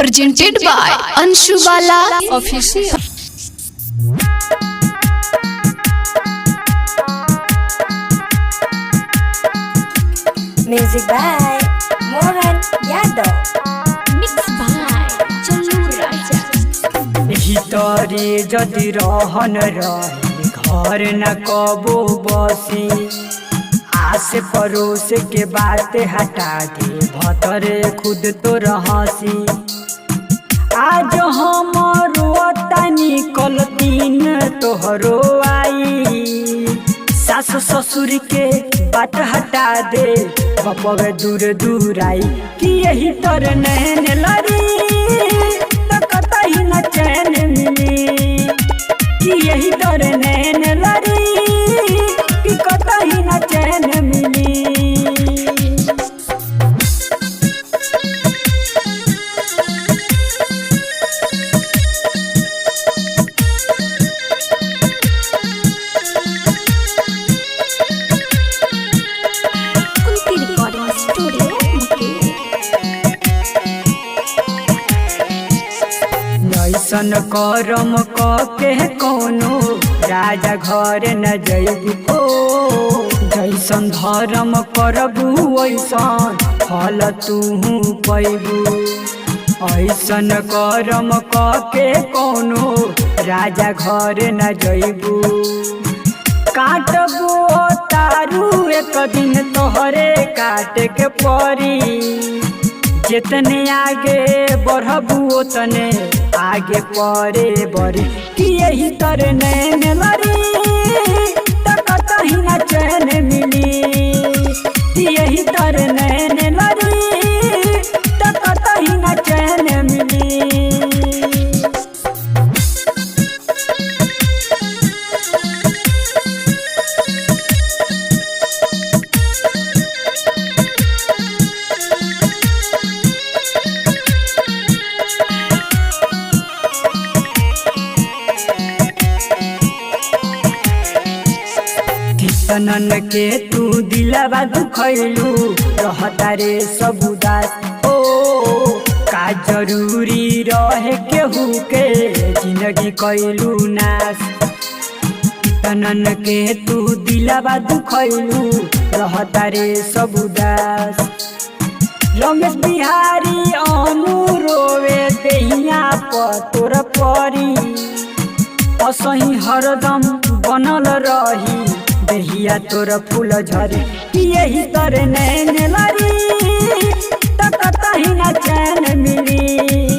presented by Anshu Bala Official. Music by Mohan Yadav. Mixed by Challu Raja. भीतरे जदि रहन रही घर न कबो बसी आस पड़ोस के बात हटा दे भतरे खुद तो रहसी। आज हमरो तनी कल दिन तोहरो आई सास ससुर के बात हटा दे बपवे दूर दूर आई कि यही तर नैन लड़ी तो कतई न चैन मिली कि यही तर नैन लड़ी कि कतई न चैन मिली। ऐसन करम के कोनो राजा घर न जइबू जैसन धर्म करबू वैसन फल तूहू पैबू। ऐसन करम के कोनो राजा घर न जइबू काटबू तारू एक दिन तोहरे काट के परी जितने आगे बढ़बू उतने आगे पड़े बड़ी कि यही तर नैन लड़ी तो कतई न चैन मिली कि यही तर नैन लड़ी तो कतई न चैन मिली। तनन के तू दिलवा दुखैलू रहता रे सब उदास ओ का जरूरी रहे केहू के जिंदगी कैलू नाश। तनन के तू दिलवा दुखैलू रहता रे सब उदास। रमेश बिहारी अनु रोवे देहिया पतोर परी असही हरदम बनल रही देहिया तोर फूल झरे यही तर नैन लड़ी तो कतई न चैन मिली।